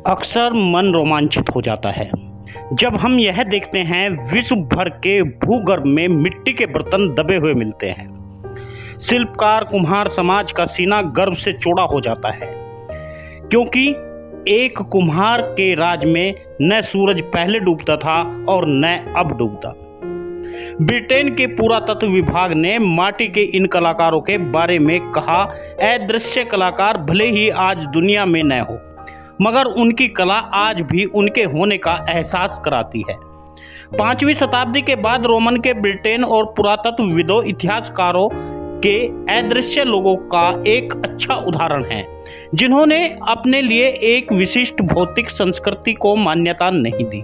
अक्सर मन रोमांचित हो जाता है जब हम यह देखते हैं विश्व भर के भूगर्भ में मिट्टी के बर्तन दबे हुए मिलते हैं। शिल्पकार कुम्हार समाज का सीना गर्व से चौड़ा हो जाता है, क्योंकि एक कुम्हार के राज में न सूरज पहले डूबता था और न अब डूबता। ब्रिटेन के पुरातत्व विभाग ने माटी के इन कलाकारों के बारे में कहा, अदृश्य कलाकार भले ही आज दुनिया में न हो, मगर उनकी कला आज भी उनके होने का एहसास कराती है। 5वीं शताब्दी के बाद रोमन के ब्रिटेन और पुरातत्वविदों इतिहासकारों के अदृश्य लोगों का एक अच्छा उदाहरण है, जिन्होंने अपने लिए एक विशिष्ट भौतिक संस्कृति को मान्यता नहीं दी।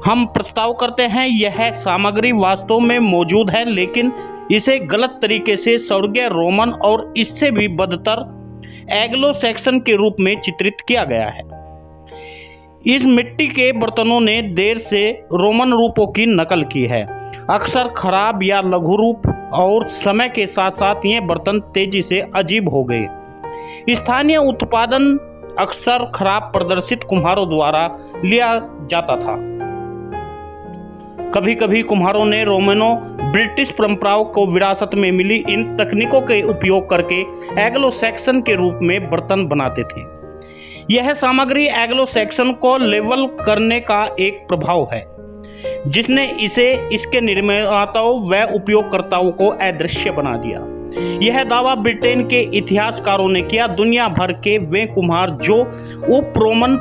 हम प्रस्ताव करते हैं यह सामग्री वास्तव में मौजूद है, लेकिन इसे गलत तरीके से स्वर्गीय रोमन और इससे भी बदतर एंग्लो सैक्सन के रूप में चित्रित किया गया है। इस मिट्टी के बर्तनों ने देर से रोमन रूपों की नकल की है, अक्सर खराब या लघु रूप, और समय के साथ साथ ये बर्तन तेजी से अजीब हो गए। स्थानीय उत्पादन अक्सर खराब प्रदर्शित कुम्हारों द्वारा लिया जाता था। कभी कभी कुम्हारों ने रोमनो ब्रिटिश परंपराओं को विरासत में मिली इन तकनीकों के उपयोग करके एंग्लो सैक्सन के रूप में बर्तन बनाते थे। यह सामग्री एंग्लो सैक्सन को लेवल करने का एक प्रभाव है, जिसने इसे इसके निर्माताओं व उपयोगकर्ताओं को अदृश्य बना दिया। यह दावा ब्रिटेन के इतिहासकारों ने किया। दुनिया भर के वे कुम्हार जो उप रोमन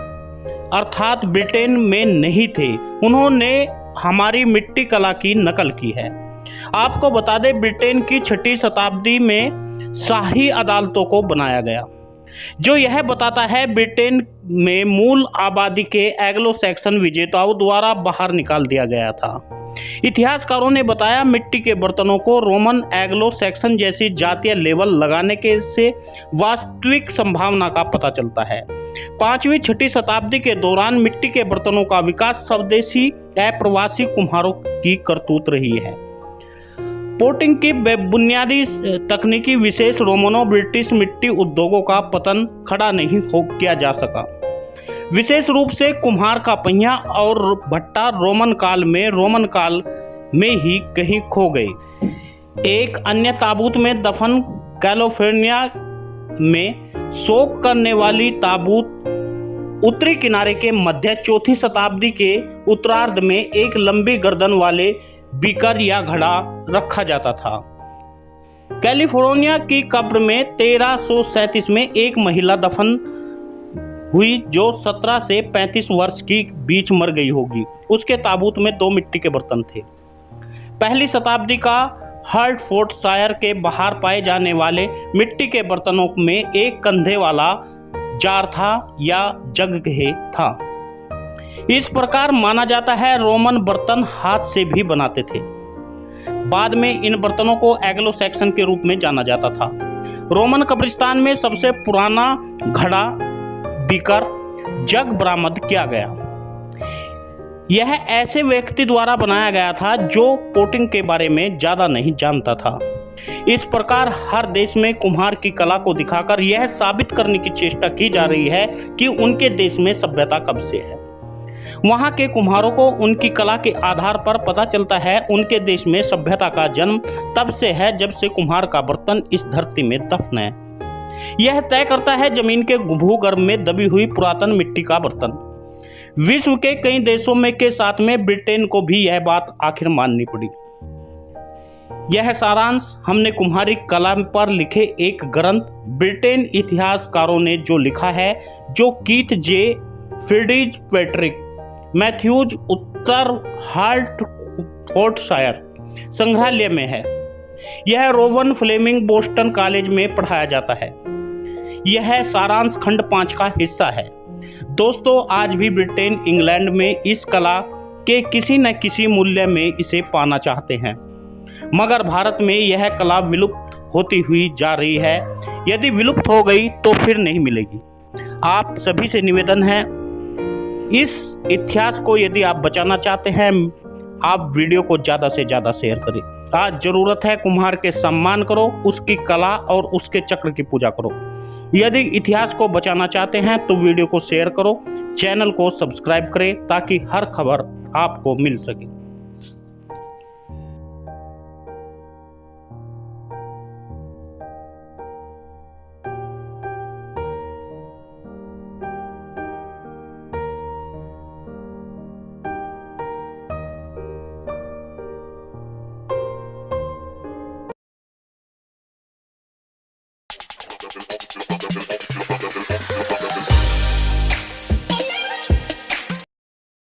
अर्थात ब्रिटेन में नहीं थे, उन्होंने हमारी मिट्टी कला की नकल की है। आपको बता दें, ब्रिटेन की 6वीं शताब्दी में शाही अदालतों को बनाया गया, जो यह बताता है ब्रिटेन में मूल आबादी के एंग्लो सैक्सन विजेताओं द्वारा बाहर निकाल दिया गया था। इतिहासकारों ने बताया, मिट्टी के बर्तनों को रोमन एंग्लो सैक्सन जैसी जातीय लेबल लगाने के से वास्तविक संभावना का पता चलता है। 5वीं 6वीं शताब्दी के दौरान मिट्टी के बर्तनों का विकास स्वदेशी अप्रवासी कुम्हारों की करतूत रही है। पोटिंग की बुनियादी तकनीकी विशेष रोमनो ब्रिटिश मिट्टी उद्योगों का पतन खड़ा नहीं हो किया जा सका। विशेष रूप से कुम्हार का पहिया और भट्टा रोमन काल में ही कहीं खो गए। एक अन्य ताबूत में दफन कैलिफोर्निया में शोक करने वाली ताबूत उत्तरी किनारे के मध्य 4वीं शताब्दी के उत्तरार्ध में एक लंबी गर्दन वाले बीकर या घड़ा रखा जाता था। कैलिफोर्निया की कब्र में 1337 में एक महिला दफन हुई जो 17 से 35 वर्ष की बीच मर गई होगी। उसके ताबूत में 2 मिट्टी के बर्तन थे। 1ली शताब्दी का हर्टफोर्डशायर के बाहर पाए जाने वाले मिट्टी के बर्तनों में एक कंधे वाला जार था या जगह था। इस प्रकार माना जाता है रोमन बर्तन हाथ से भी बनाते थे। बाद में इन बर्तनों को एंग्लो सैक्सन के रूप में जाना जाता था। रोमन कब्रिस्तान में सबसे पुराना घड़ा बीकर जग बरामद किया गया। यह ऐसे व्यक्ति द्वारा बनाया गया था जो पोटिंग के बारे में ज्यादा नहीं जानता था। इस प्रकार हर देश में कुम्हार की कला को दिखाकर यह साबित करने की चेष्टा की जा रही है कि उनके देश में सभ्यता कब से है। वहां के कुम्हारों को उनकी कला के आधार पर पता चलता है उनके देश में सभ्यता का जन्म तब से है जब से कुम्हार का बर्तन इस धरती में दफन है। यह तय करता है जमीन के भूगर्भ में दबी हुई पुरातन मिट्टी का बर्तन। विश्व के कई देशों में के साथ में ब्रिटेन को भी यह बात आखिर माननी पड़ी। यह सारांश हमने कुम्हारी कला पर लिखे एक ग्रंथ ब्रिटेन इतिहासकारों ने जो लिखा है, जो कीथ जे फिडीज पैट्रिक मैथ्यूज उत्तर हर्टफोर्डशायर संग्रहालय में है। यह रोवन फ्लेमिंग बोस्टन कॉलेज में पढ़ाया जाता है। यह सारांश खंड 5 का हिस्सा है। दोस्तों, आज भी ब्रिटेन इंग्लैंड में इस कला के किसी न किसी मूल्य में इसे पाना चाहते हैं, मगर भारत में यह कला विलुप्त होती हुई जा रही है। यदि विलुप्त हो गई तो फिर नहीं मिलेगी। आप सभी से निवेदन है, इस इतिहास को यदि आप बचाना चाहते हैं, आप वीडियो को ज़्यादा से ज़्यादा शेयर करें। आज जरूरत है कुम्हार के सम्मान करो, उसकी कला और उसके चक्र की पूजा करो। यदि इतिहास को बचाना चाहते हैं तो वीडियो को शेयर करो, चैनल को सब्सक्राइब करें ताकि हर खबर आपको मिल सके।